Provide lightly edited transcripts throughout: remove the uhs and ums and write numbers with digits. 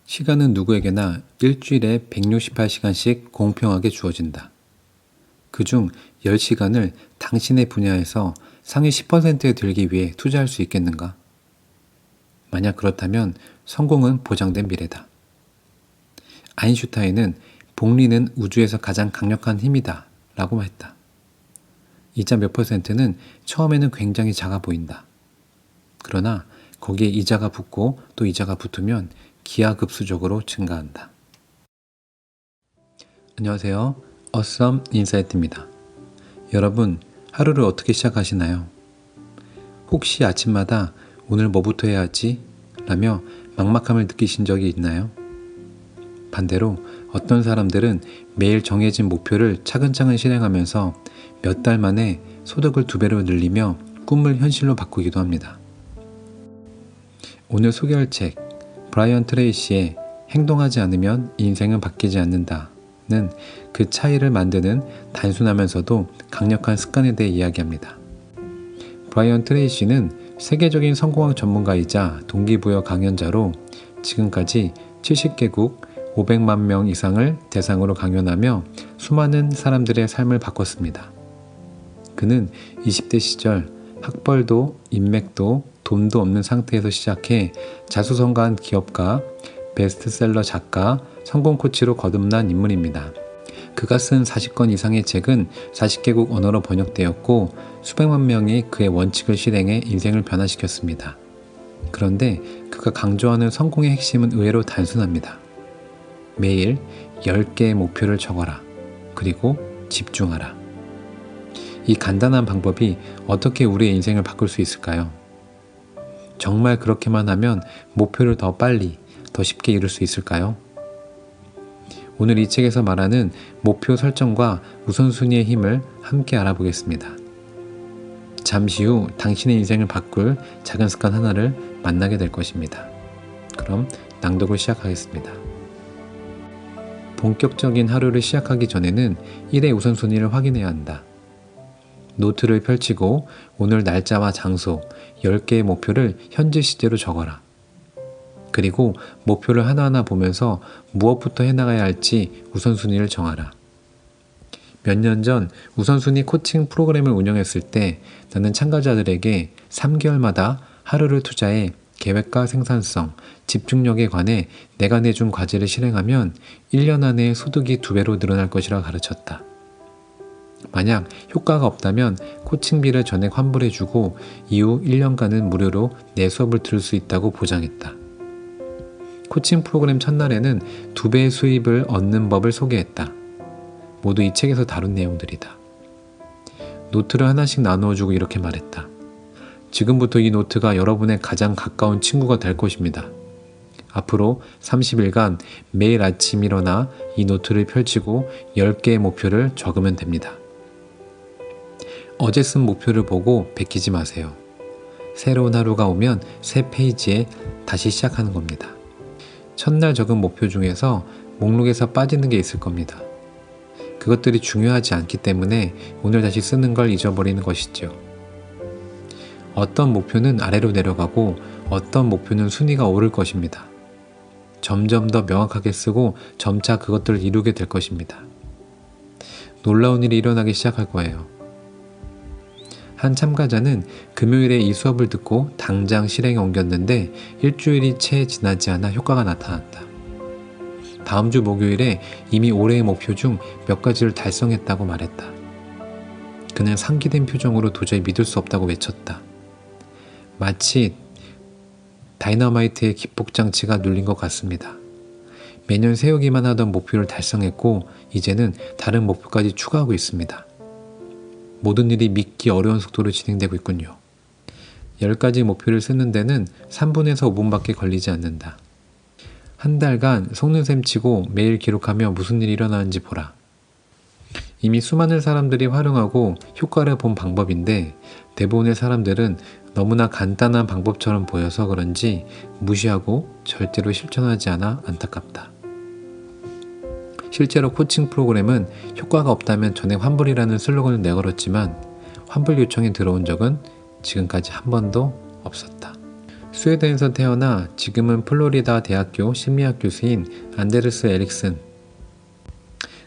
시간은 누구에게나 일주일에 168시간씩 공평하게 주어진다. 그중 10시간을 당신의 분야에서 상위 10%에 들기 위해 투자할 수 있겠는가? 만약 그렇다면 성공은 보장된 미래다. 아인슈타인은 복리는 우주에서 가장 강력한 힘이다 라고 했다. 이자 몇 %는 처음에는 굉장히 작아 보인다. 그러나 거기에 이자가 붙고 또 이자가 붙으면 기하급수적으로 증가한다. 안녕하세요. 어썸 인사이트입니다. 여러분, 하루를 어떻게 시작하시나요? 혹시 아침마다 오늘 뭐부터 해야 하지? 라며 막막함을 느끼신 적이 있나요? 반대로 어떤 사람들은 매일 정해진 목표를 차근차근 실행하면서 몇 달 만에 소득을 2배로 늘리며 꿈을 현실로 바꾸기도 합니다. 오늘 소개할 책, 브라이언 트레이시의 행동하지 않으면 인생은 바뀌지 않는다는 그 차이를 만드는 단순하면서도 강력한 습관에 대해 이야기합니다. 브라이언 트레이시는 세계적인 성공학 전문가이자 동기부여 강연자로 지금까지 70개국 500만 명 이상을 대상으로 강연하며 수많은 사람들의 삶을 바꿨습니다. 그는 20대 시절 학벌도 인맥도 돈도 없는 상태에서 시작해 자수성가한 기업가, 베스트셀러 작가, 성공 코치로 거듭난 인물입니다. 그가 쓴 40권 이상의 책은 40개국 언어로 번역되었고 수백만 명이 그의 원칙을 실행해 인생을 변화시켰습니다. 그런데 그가 강조하는 성공의 핵심은 의외로 단순합니다. 매일 10개의 목표를 적어라. 그리고 집중하라. 이 간단한 방법이 어떻게 우리의 인생을 바꿀 수 있을까요? 정말 그렇게만 하면 목표를 더 빨리, 더 쉽게 이룰 수 있을까요? 오늘 이 책에서 말하는 목표 설정과 우선순위의 힘을 함께 알아보겠습니다. 잠시 후 당신의 인생을 바꿀 작은 습관 하나를 만나게 될 것입니다. 그럼 낭독을 시작하겠습니다. 본격적인 하루를 시작하기 전에는 일의 우선순위를 확인해야 한다. 노트를 펼치고 오늘 날짜와 장소, 10개의 목표를 현재 시제로 적어라. 그리고 목표를 하나하나 보면서 무엇부터 해나가야 할지 우선순위를 정하라. 몇 년 전 우선순위 코칭 프로그램을 운영했을 때 나는 참가자들에게 3개월마다 하루를 투자해 계획과 생산성, 집중력에 관해 내가 내준 과제를 실행하면 1년 안에 소득이 2배로 늘어날 것이라 가르쳤다. 만약 효과가 없다면 코칭비를 전액 환불해주고 이후 1년간은 무료로 내 수업을 들을 수 있다고 보장했다. 코칭 프로그램 첫날에는 2배의 수입을 얻는 법을 소개했다. 모두 이 책에서 다룬 내용들이다. 노트를 하나씩 나누어주고 이렇게 말했다. 지금부터 이 노트가 여러분의 가장 가까운 친구가 될 것입니다. 앞으로 30일간 매일 아침 일어나 이 노트를 펼치고 10개의 목표를 적으면 됩니다. 어제 쓴 목표를 보고 베끼지 마세요. 새로운 하루가 오면 새 페이지에 다시 시작하는 겁니다. 첫날 적은 목표 중에서 목록에서 빠지는 게 있을 겁니다. 그것들이 중요하지 않기 때문에 오늘 다시 쓰는 걸 잊어버리는 것이죠. 어떤 목표는 아래로 내려가고 어떤 목표는 순위가 오를 것입니다. 점점 더 명확하게 쓰고 점차 그것들을 이루게 될 것입니다. 놀라운 일이 일어나기 시작할 거예요. 한 참가자는 금요일에 이 수업을 듣고 당장 실행에 옮겼는데 일주일이 채 지나지 않아 효과가 나타났다. 다음 주 목요일에 이미 올해의 목표 중 몇 가지를 달성했다고 말했다. 그는 상기된 표정으로 도저히 믿을 수 없다고 외쳤다. 마치 다이너마이트의 기폭장치가 눌린 것 같습니다. 매년 세우기만 하던 목표를 달성했고 이제는 다른 목표까지 추가하고 있습니다. 모든 일이 믿기 어려운 속도로 진행되고 있군요. 10가지 목표를 쓰는 데는 3분에서 5분밖에 걸리지 않는다. 한 달간 속는 셈 치고 매일 기록하며 무슨 일이 일어나는지 보라. 이미 수많은 사람들이 활용하고 효과를 본 방법인데 대부분의 사람들은 너무나 간단한 방법처럼 보여서 그런지 무시하고 절대로 실천하지 않아 안타깝다. 실제로 코칭 프로그램은 효과가 없다면 전액 환불이라는 슬로건을 내걸었지만 환불 요청이 들어온 적은 지금까지 한 번도 없었다. 스웨덴에서 태어나 지금은 플로리다 대학교 심리학 교수인 안데르스 에릭슨.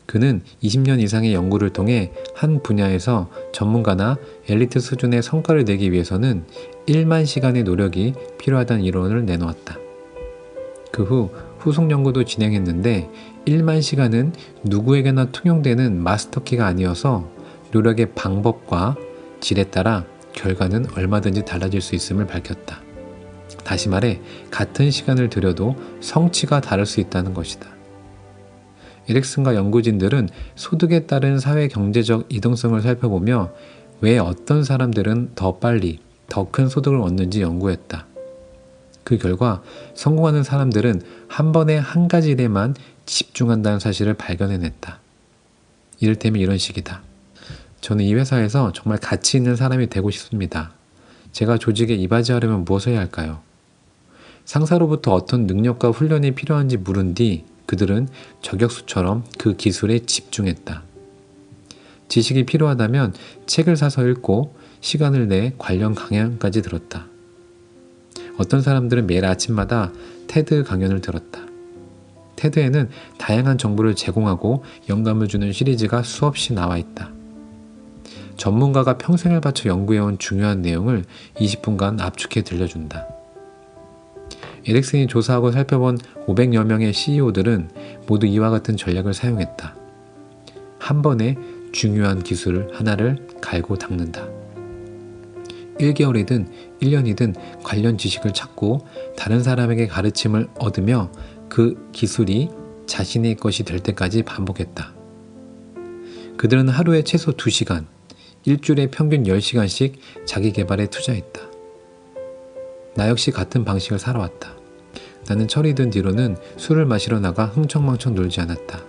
그는 20년 이상의 연구를 통해 한 분야에서 전문가나 엘리트 수준의 성과를 내기 위해서는 1만 시간의 노력이 필요하다는 이론을 내놓았다. 그 후 후속 연구도 진행했는데 1만 시간은 누구에게나 통용되는 마스터키가 아니어서 노력의 방법과 질에 따라 결과는 얼마든지 달라질 수 있음을 밝혔다. 다시 말해 같은 시간을 들여도 성취가 다를 수 있다는 것이다. 에릭슨과 연구진들은 소득에 따른 사회 경제적 이동성을 살펴보며 왜 어떤 사람들은 더 빨리 더 큰 소득을 얻는지 연구했다. 그 결과 성공하는 사람들은 한 번에 한 가지 일에만 집중한다는 사실을 발견해냈다. 이를테면 이런 식이다. 저는 이 회사에서 정말 가치 있는 사람이 되고 싶습니다. 제가 조직에 이바지하려면 무엇을 해야 할까요? 상사로부터 어떤 능력과 훈련이 필요한지 물은 뒤 그들은 저격수처럼 그 기술에 집중했다. 지식이 필요하다면 책을 사서 읽고 시간을 내 관련 강연까지 들었다. 어떤 사람들은 매일 아침마다 테드 강연을 들었다. 테드에는 다양한 정보를 제공하고 영감을 주는 시리즈가 수없이 나와 있다. 전문가가 평생을 바쳐 연구해온 중요한 내용을 20분간 압축해 들려준다. 에릭슨이 조사하고 살펴본 500여 명의 CEO들은 모두 이와 같은 전략을 사용했다. 한 번에 중요한 기술 하나를 갈고 닦는다. 1개월이든 1년이든 관련 지식을 찾고 다른 사람에게 가르침을 얻으며 그 기술이 자신의 것이 될 때까지 반복했다. 그들은 하루에 최소 2시간, 일주일에 평균 10시간씩 자기 개발에 투자했다. 나 역시 같은 방식을 살아왔다. 나는 철이 든 뒤로는 술을 마시러 나가 흥청망청 놀지 않았다.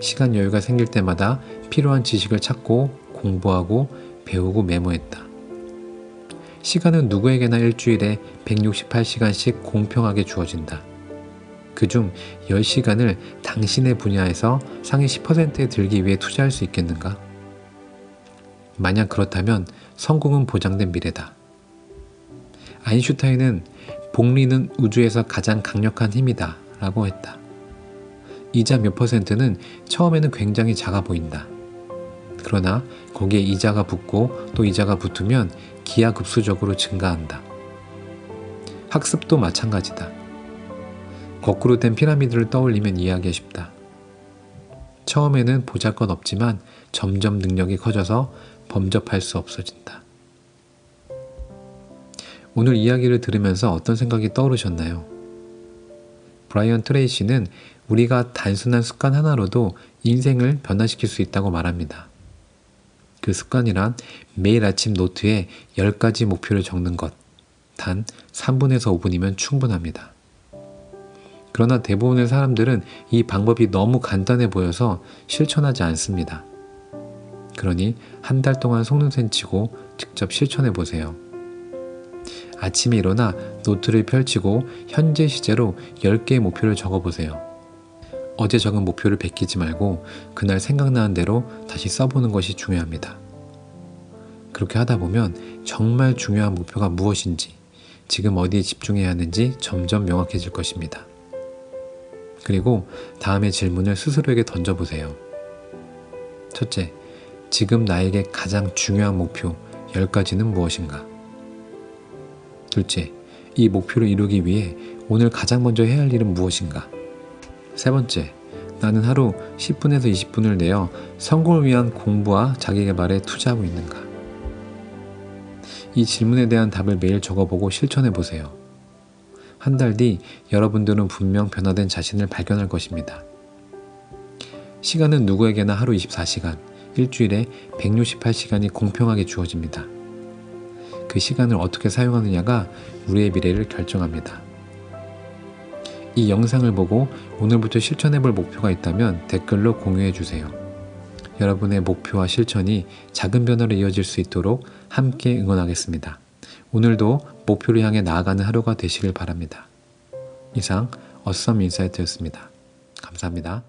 시간 여유가 생길 때마다 필요한 지식을 찾고 공부하고 배우고 메모했다. 시간은 누구에게나 일주일에 168시간씩 공평하게 주어진다. 그중 10시간을 당신의 분야에서 상위 10%에 들기 위해 투자할 수 있겠는가? 만약 그렇다면 성공은 보장된 미래다. 아인슈타인은 복리는 우주에서 가장 강력한 힘이다 라고 했다. 이자 몇 %는 처음에는 굉장히 작아 보인다. 그러나 거기에 이자가 붙고 또 이자가 붙으면 기하급수적으로 증가한다. 학습도 마찬가지다. 거꾸로 된 피라미드를 떠올리면 이해하기 쉽다. 처음에는 보잘것없지만 점점 능력이 커져서 범접할 수 없어진다. 오늘 이야기를 들으면서 어떤 생각이 떠오르셨나요? 브라이언 트레이시는 우리가 단순한 습관 하나로도 인생을 변화시킬 수 있다고 말합니다. 그 습관이란 매일 아침 노트에 10가지 목표를 적는 것. 단 3분에서 5분이면 충분합니다. 그러나 대부분의 사람들은 이 방법이 너무 간단해 보여서 실천하지 않습니다. 그러니 한 달 동안 속눈썹 치고 직접 실천해 보세요. 아침에 일어나 노트를 펼치고 현재 시제로 10개의 목표를 적어보세요. 어제 적은 목표를 베끼지 말고 그날 생각나는 대로 다시 써보는 것이 중요합니다. 그렇게 하다 보면 정말 중요한 목표가 무엇인지, 지금 어디에 집중해야 하는지 점점 명확해질 것입니다. 그리고 다음의 질문을 스스로에게 던져보세요. 첫째, 지금 나에게 가장 중요한 목표 10가지는 무엇인가? 둘째, 이 목표를 이루기 위해 오늘 가장 먼저 해야 할 일은 무엇인가? 세 번째, 나는 하루 10분에서 20분을 내어 성공을 위한 공부와 자기개발에 투자하고 있는가? 이 질문에 대한 답을 매일 적어보고 실천해보세요. 한 달 뒤 여러분들은 분명 변화된 자신을 발견할 것입니다. 시간은 누구에게나 하루 24시간, 일주일에 168시간이 공평하게 주어집니다. 그 시간을 어떻게 사용하느냐가 우리의 미래를 결정합니다. 이 영상을 보고 오늘부터 실천해볼 목표가 있다면 댓글로 공유해주세요. 여러분의 목표와 실천이 작은 변화로 이어질 수 있도록 함께 응원하겠습니다. 오늘도 목표를 향해 나아가는 하루가 되시길 바랍니다. 이상 어썸 인사이트였습니다. 감사합니다.